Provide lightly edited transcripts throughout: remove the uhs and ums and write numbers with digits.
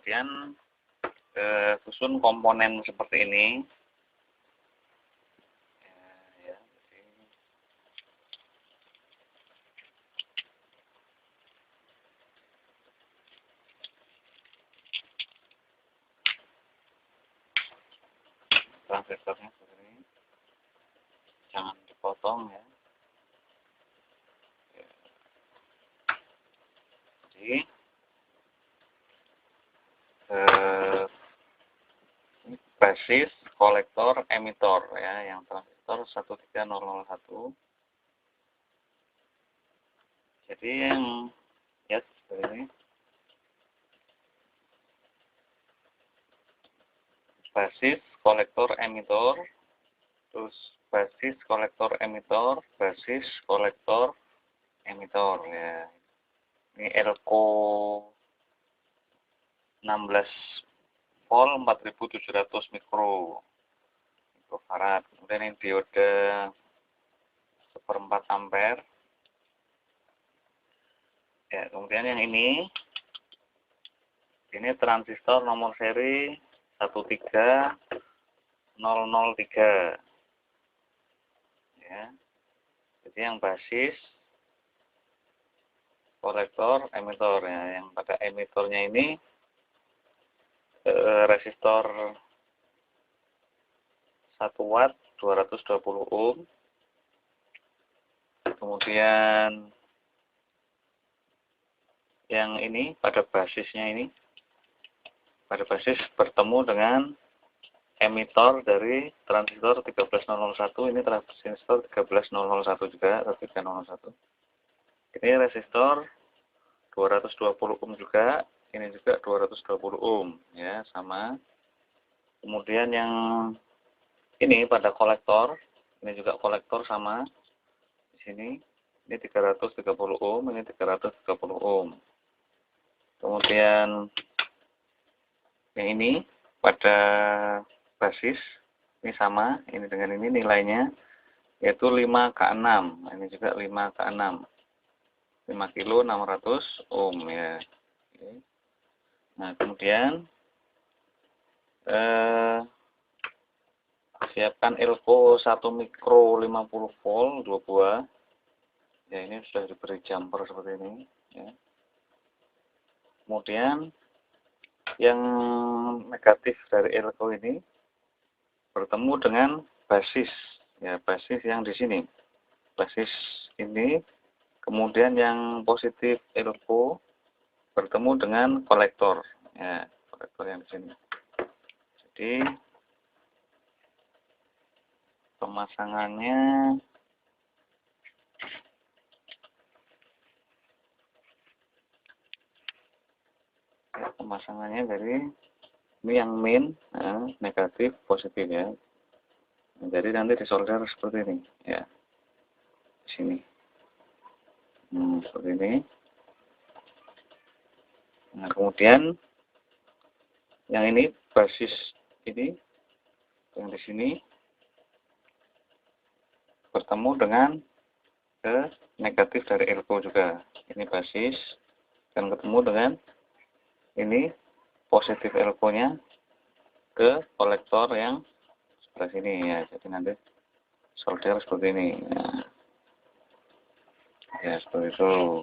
kemudian susun komponen seperti ini. Ya, transistornya seperti ini, jangan dipotong ya. Jadi basis, kolektor, emitor ya, yang transistor 13001. Jadi yang ya seperti ini. Basis, kolektor, emitor, terus basis, kolektor, emitor, basis, kolektor, emitor ya. Ini elko 16 volt 4700 mikrofarad. Kemudian ini diode 1/4 ampere. Ya, kemudian yang ini transistor nomor seri 13003. Ya. Jadi yang basis, kolektor, emitor ya. Yang pada emitornya ini resistor 1 watt 220 ohm. Kemudian yang ini pada basisnya ini, pada basis bertemu dengan emitor dari transistor 13001. Ini transistor 13001 juga, 13001. Ini resistor 220 ohm juga. Ini juga 220 ohm ya, sama. Kemudian yang ini pada kolektor, ini juga kolektor sama. Di sini ini 330 ohm, ini 330 ohm. Kemudian yang ini pada basis ini sama, ini dengan ini nilainya yaitu 5K6. Ini juga 5K6. 5 kilo 600 ohm ya. Oke. Nah, kemudian siapkan elko 1 mikro 50 volt 2 buah. Ya, ini sudah diberi jumper seperti ini ya. Kemudian yang negatif dari elko ini bertemu dengan basis ya, basis yang di sini. Basis ini, kemudian yang positif elko bertemu dengan kolektor ya, kolektor yang di sini. Jadi pemasangannya dari ini yang min, negatif, positif ya. Jadi nanti disolder seperti ini ya, di sini. Seperti ini. Nah, kemudian yang ini basis ini, yang di sini bertemu dengan negatif dari elko juga. Ini basis dan ketemu dengan ini positif elko-nya ke kolektor yang sebelah sini ya. Jadi nanti solder seperti ini ya, seperti itu.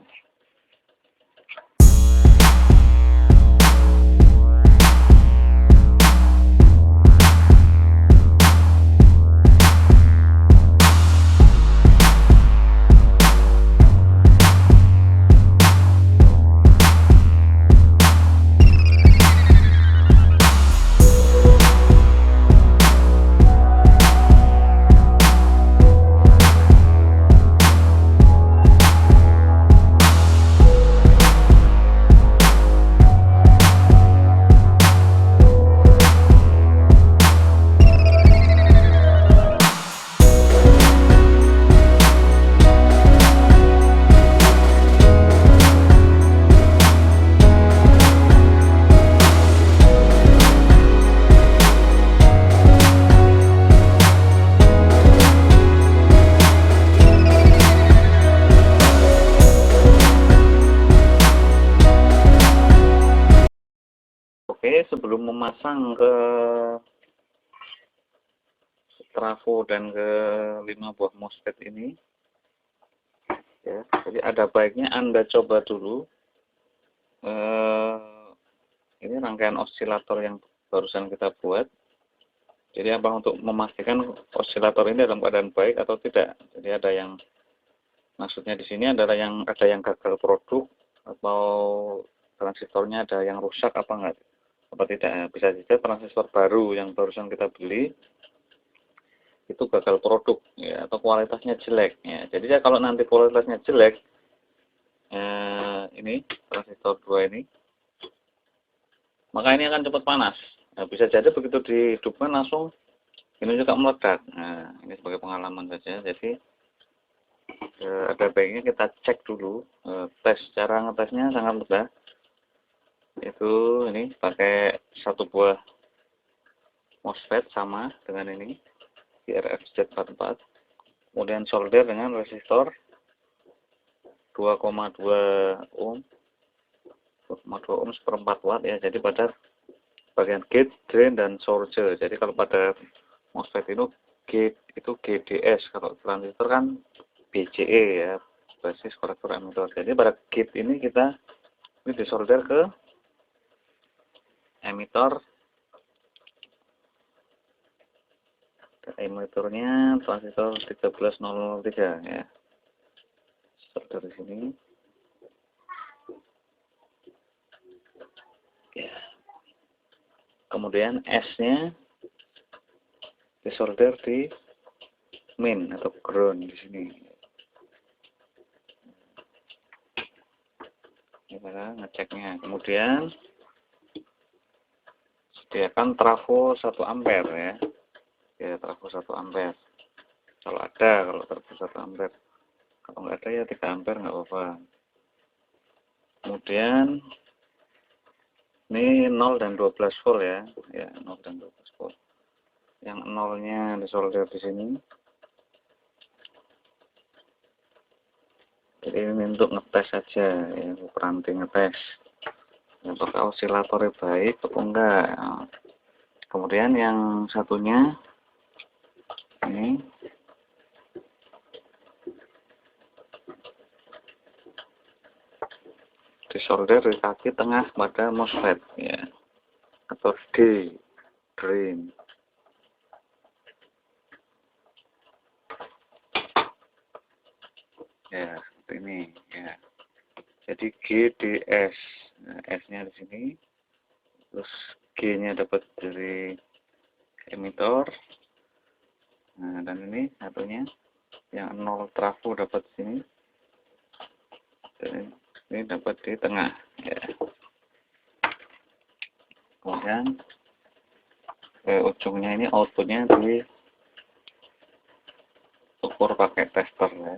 Oke, sebelum memasang ke trafo dan ke 5 buah MOSFET ini, ya, jadi ada baiknya Anda coba dulu ini rangkaian osilator yang barusan kita buat. Jadi apa, untuk memastikan osilator ini dalam keadaan baik atau tidak. Jadi ada yang, maksudnya di sini adalah ada yang gagal produk atau transistornya ada yang rusak apa tidak. Bisa saja transistor baru yang barusan kita beli itu gagal produk ya, atau kualitasnya jelek ya. Jadi ya, kalau nanti kualitasnya jelek, ini transistor 2 ini, maka ini akan cepat panas. Nah, bisa jadi begitu dihidupkan langsung ini juga meledak. Nah, ini sebagai pengalaman saja. Jadi ada baiknya kita cek dulu. Tes, cara ngetesnya sangat mudah. Itu ini pakai satu buah MOSFET sama dengan ini IRFZ44. Kemudian solder dengan resistor 2,2 ohm. 2,2 ohm seperempat watt ya. Jadi pada bagian gate, drain, dan source. Jadi kalau pada MOSFET itu gate itu GDS, kalau transistor kan BCE ya, basis kolektor emitor. Jadi pada gate ini kita ini disolder ke emitor. Emitornya transistor 13003 ya. Solder di sini. Ya. Kemudian S-nya disolder di main atau ground di sini. Ini cara ngeceknya. Kemudian sediakan trafo 1 ampere ya. Ya, trafo 1 ampere. Kalau trafo 1 ampere. Kalau nggak ada ya 3 ampere nggak apa-apa. Kemudian ini 0 dan 12 volt ya. Ya, 0 dan 12 volt. Yang nolnya disolder di sini. Jadi ini untuk ngetes saja ya, peranti ngetes. Apakah osilatornya baik atau enggak. Kemudian yang satunya ini disolder di kaki tengah pada MOSFET ya, atau D, drain. Ya, seperti ini ya. Jadi GDS, nah, S-nya di sini, terus G-nya dapat dari emitor. Nah, dan ini satunya yang 0 trafo dapat di sini. Dan ini dapat di tengah ya. Kemudian ujungnya ini outputnya di ukur pakai tester ya.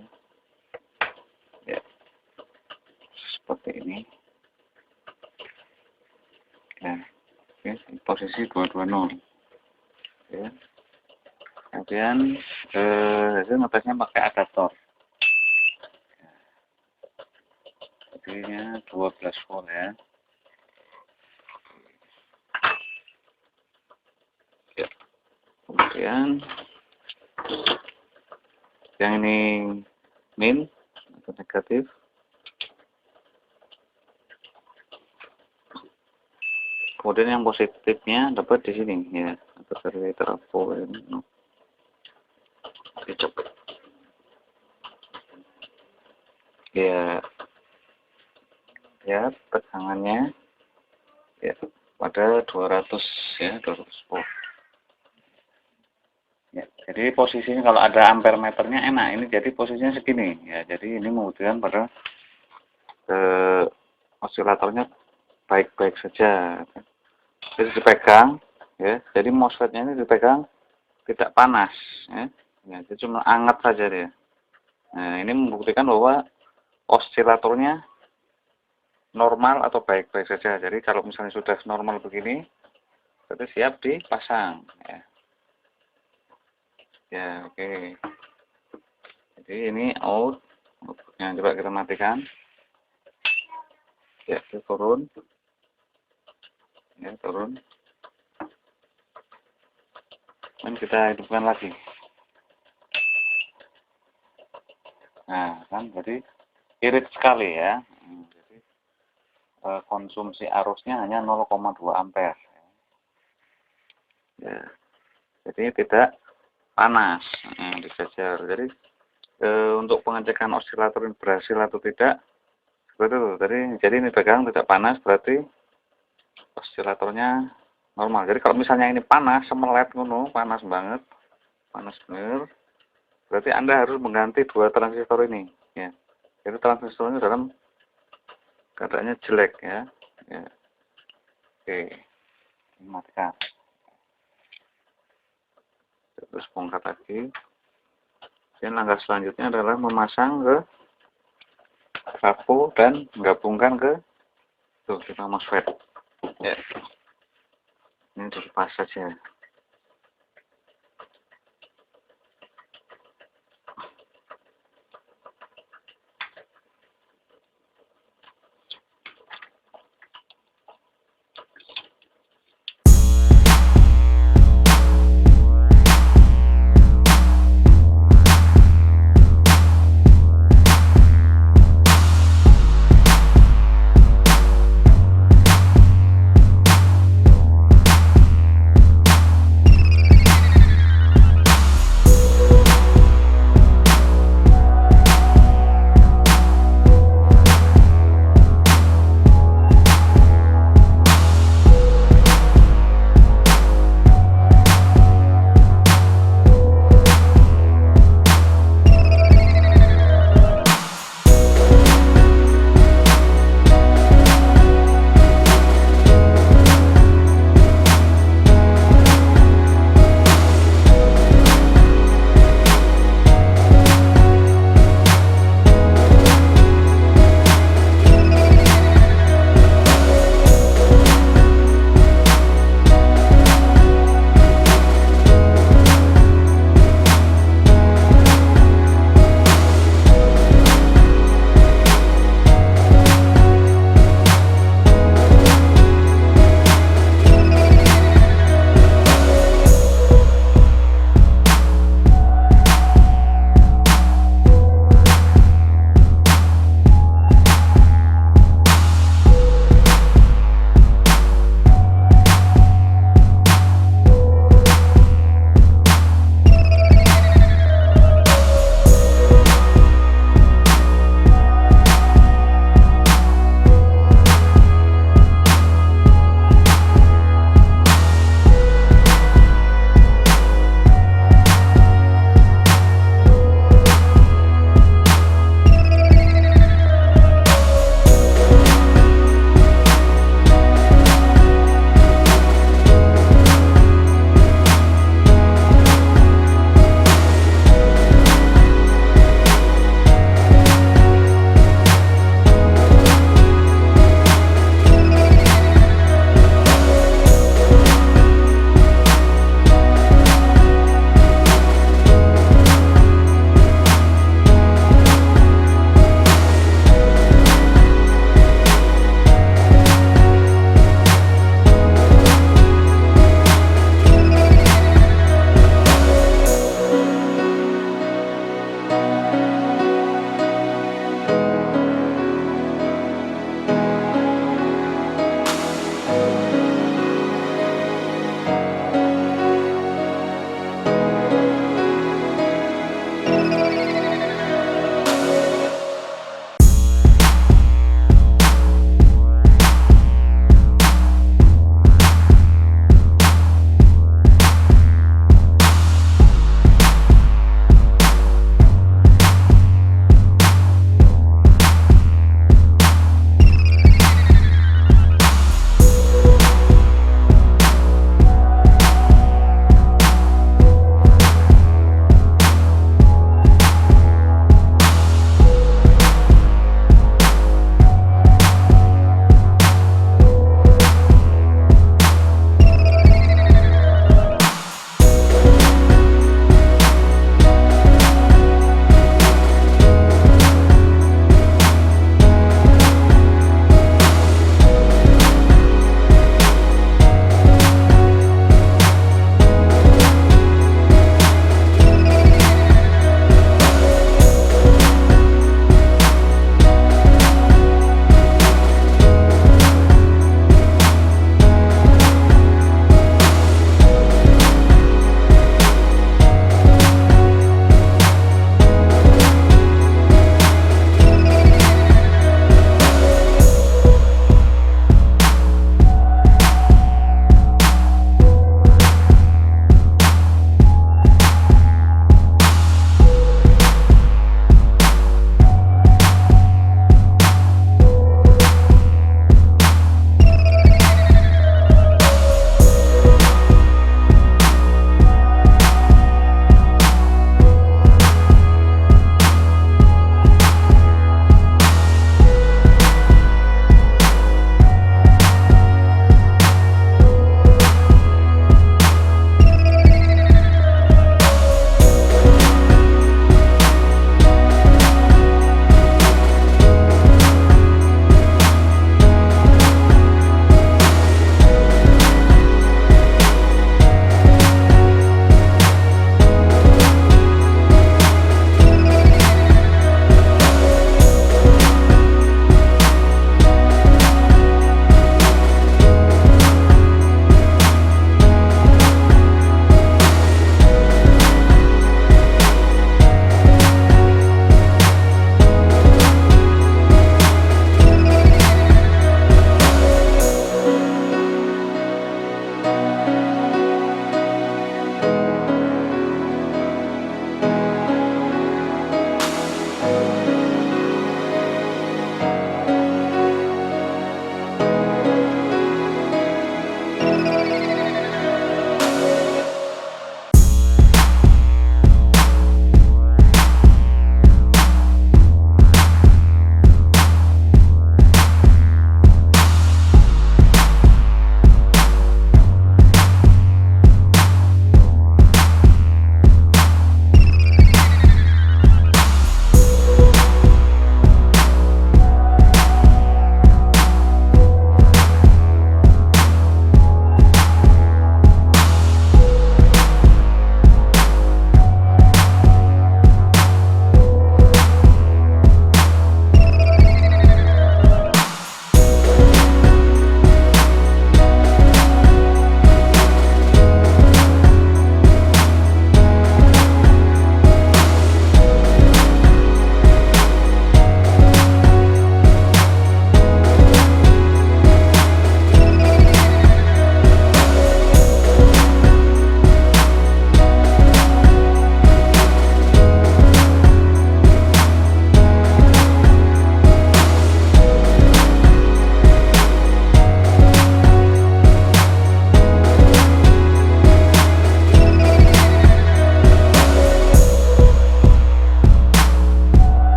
Ya, seperti ini. Nah, ya, posisi 220 ya. Kemudian hasil ngetesnya pakai adaptor. Jadinya 12 volt ya. Ya. Kemudian yang ini min atau negatif. Kemudian yang positifnya dapat di sini ya, atau dari trafo ini. Coba. Ya, ya tegangannya ya pada 200 ya, 200 volt. Ya, jadi posisinya kalau ada ampere meternya enak, ini jadi posisinya segini ya. Jadi ini membuktikan pada osilatornya baik-baik saja. Jadi dipegang ya. Jadi MOSFET-nya ini dipegang tidak panas ya. Ya, itu cuma hangat saja dia. Nah, ini membuktikan bahwa osilatornya normal atau baik-baik saja. Jadi kalau misalnya sudah normal begini, berarti siap dipasang ya. Ya, oke. Jadi ini outputnya coba kita matikan. Ya, turun. ya, turun. Dan kita hidupkan lagi. Nah, kan jadi irit sekali ya. Jadi konsumsi arusnya hanya 0,2 ampere. Ya, jadi tidak panas disejar. Jadi untuk pengecekan osilator ini berhasil atau tidak, seperti itu. Jadi ini pegang tidak panas, berarti osilatornya normal. Jadi kalau misalnya ini panas, semelet ngono, panas banget, panas bener, berarti Anda harus mengganti dua transistor ini. Ya. Jadi transistornya dalam keadaannya jelek ya. Ya. Oke, matikan. Terus bongkar lagi. Dan langkah selanjutnya adalah memasang ke kapo dan menggabungkan ke kita MOSFET. Ya. Ini dilepas saja.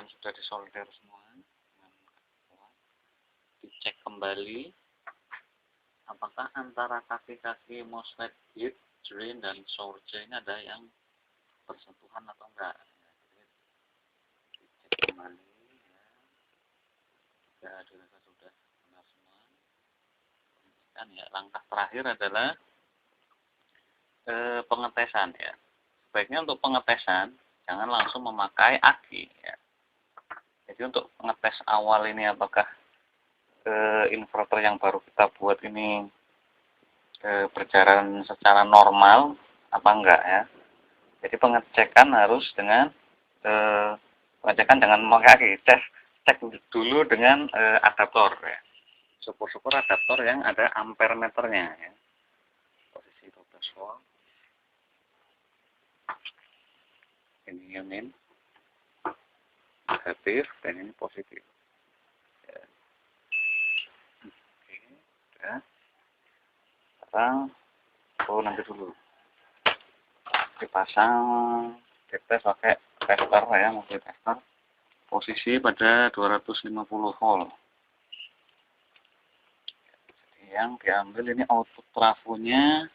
tampilan sudah disolder semua. Dicek kembali apakah antara kaki-kaki MOSFET gate, drain, dan source ini ada yang bersentuhan atau enggak. Dicek kembali ya. Dirasa sudah benar semua. Dan ya, langkah terakhir adalah pengetesan ya. Sebaiknya untuk pengetesan jangan langsung memakai aki ya. Jadi untuk pengetes awal ini apakah inverter yang baru kita buat ini berjalan secara normal apa enggak ya. Jadi pengecekan harus dengan pengecekan dengan memakai aki. Cek dulu dengan adaptor ya. Syukur-syukur adaptor yang ada ampere meternya ya. Posisi 12 volt. Ini min negatif dan ini positif. Ya. Oke, ya. Sekarang nanti dulu dipasang dites pakai tester ya, multi tester. Posisi pada 250 volt. Jadi yang diambil ini output trafonya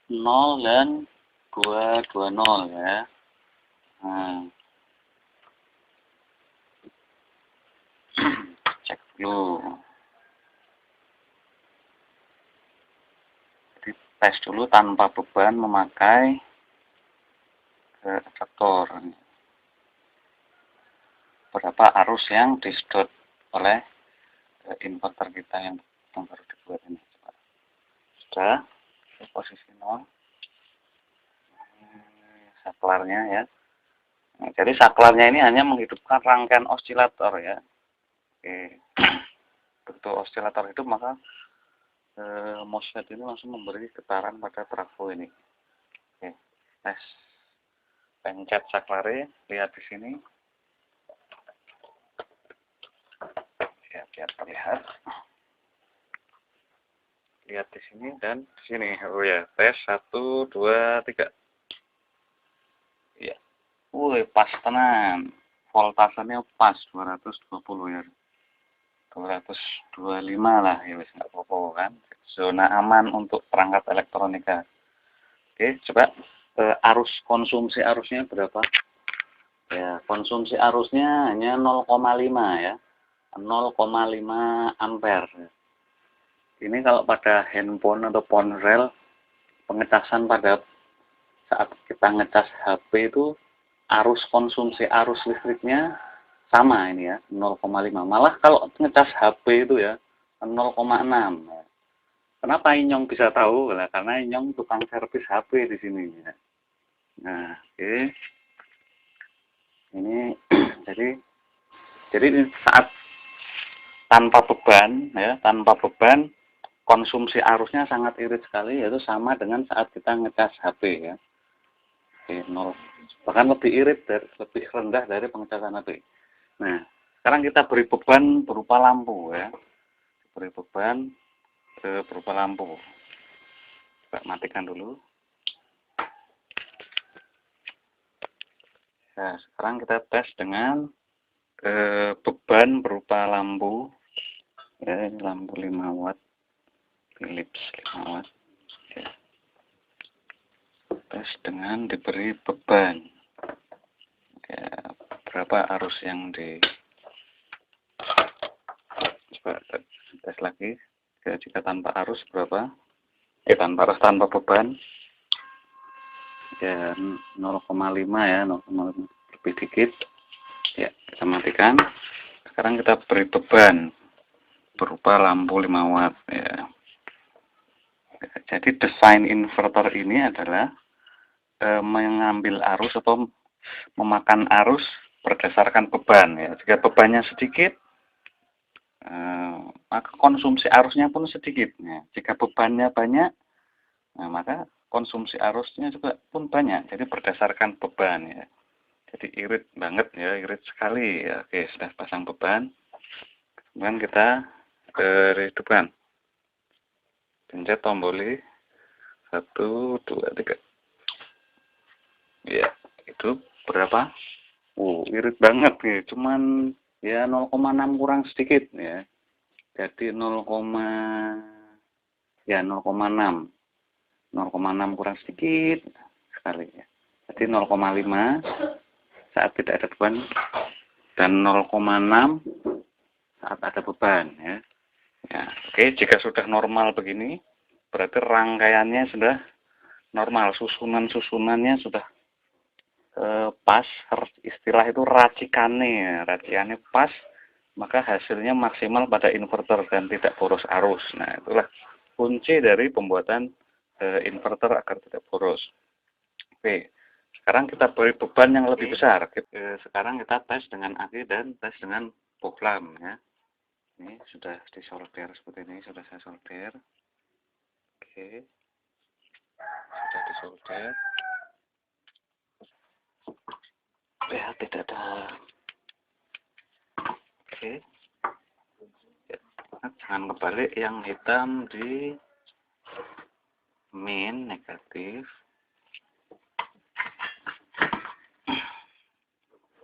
0 dan 220 ya. Nah, cek dulu. Jadi tes dulu tanpa beban memakai adaptor. Berapa arus yang disedot oleh inverter kita yang baru dibuat ini. Sudah posisi 0. Saklarnya ya. Nah, jadi saklarnya ini hanya menghidupkan rangkaian osilator ya. Oke. Begitu osilator hidup maka MOSFET ini langsung memberi getaran pada trafo ini. Oke. Tes. Pencet saklare, lihat di sini. Ya, biar terlihat. Lihat di sini dan di sini. Oh ya, tes 1 2 3. Ya. Woi, pas tenan. Voltasenya pas 220 ya. 225 lah ya, wis enggak apa-apa kan. Zona aman untuk perangkat elektronika. Oke, coba arus konsumsi arusnya berapa? Ya, konsumsi arusnya hanya 0,5 ya. 0,5 ampere. Ini kalau pada handphone atau ponsel pengecasan pada saat kita ngecas HP itu arus konsumsi arus listriknya sama ini ya, 0,5. Malah kalau ngecas HP itu ya 0,6. Kenapa Inyong bisa tahu? Nah, karena Inyong tukang servis HP di sini ya. Nah, oke. Ini jadi saat tanpa beban ya, tanpa beban konsumsi arusnya sangat irit sekali, yaitu sama dengan saat kita ngecas HP ya. Oke, 0. Bahkan lebih irit lebih rendah dari pengecasan HP. Nah, sekarang kita beri beban berupa lampu ya. Beri beban berupa lampu. Coba matikan dulu. Nah, sekarang kita tes dengan beban berupa lampu. Ya, ini lampu 5 watt. Philips 5 watt. Ya. Tes dengan diberi beban. Ya, berapa arus yang coba tes lagi. Jika tanpa arus berapa? Tanpa arus, tanpa beban. Ya, 0,5 ya, 0,5 lebih dikit. Ya, kita matikan. Sekarang kita beri beban berupa lampu 5 watt ya. Jadi desain inverter ini adalah mengambil arus atau memakan arus berdasarkan beban ya. Jika bebannya sedikit, maka konsumsi arusnya pun sedikit. Ya. Jika bebannya banyak, maka konsumsi arusnya juga pun banyak. Jadi berdasarkan beban ya. Jadi irit banget ya, irit sekali ya. Oke, sudah pasang beban. Kemudian kita hidupkan. Pencet tombol 1 2 3. Ya, itu berapa? Irit banget nih, cuman ya 0,6 kurang sedikit ya. Jadi 0,6 kurang sedikit sekali ya. Jadi 0,5 saat tidak ada beban dan 0,6 saat ada beban ya. Ya, oke, jika sudah normal begini, berarti rangkaiannya sudah normal, susunannya sudah pas, istilah itu racikannya pas, maka hasilnya maksimal pada inverter dan tidak boros arus. Nah, itulah kunci dari pembuatan inverter agar tidak boros. Oke, sekarang kita beri beban yang lebih besar. Sekarang kita tes dengan aki dan tes dengan bohlam ya. Ini sudah disolder seperti ini, sudah saya solder. Oke, sudah disolder. Ya, tidak ada. Oke. Ya, jangan kebalik, yang hitam di min negatif.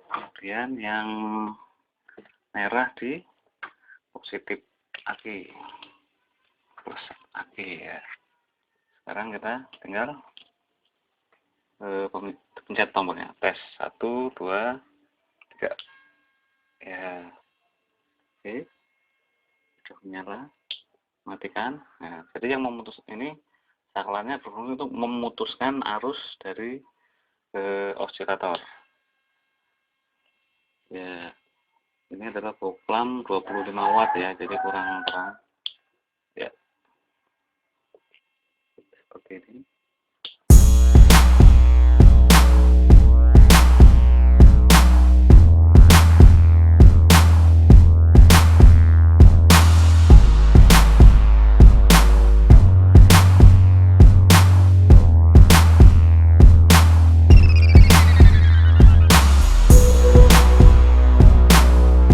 Kemudian yang merah di positif aki. Plus aki ya. Sekarang kita tinggal pencet tombolnya. Tes 1, 2, 3. Ya. Oke. Sudah menyala. Matikan. Nah, jadi yang memutus ini saklarnya berfungsi untuk memutuskan arus dari osilator. Ya, ini adalah bohlam 25 watt ya, jadi kurang terang. Ya, seperti ini.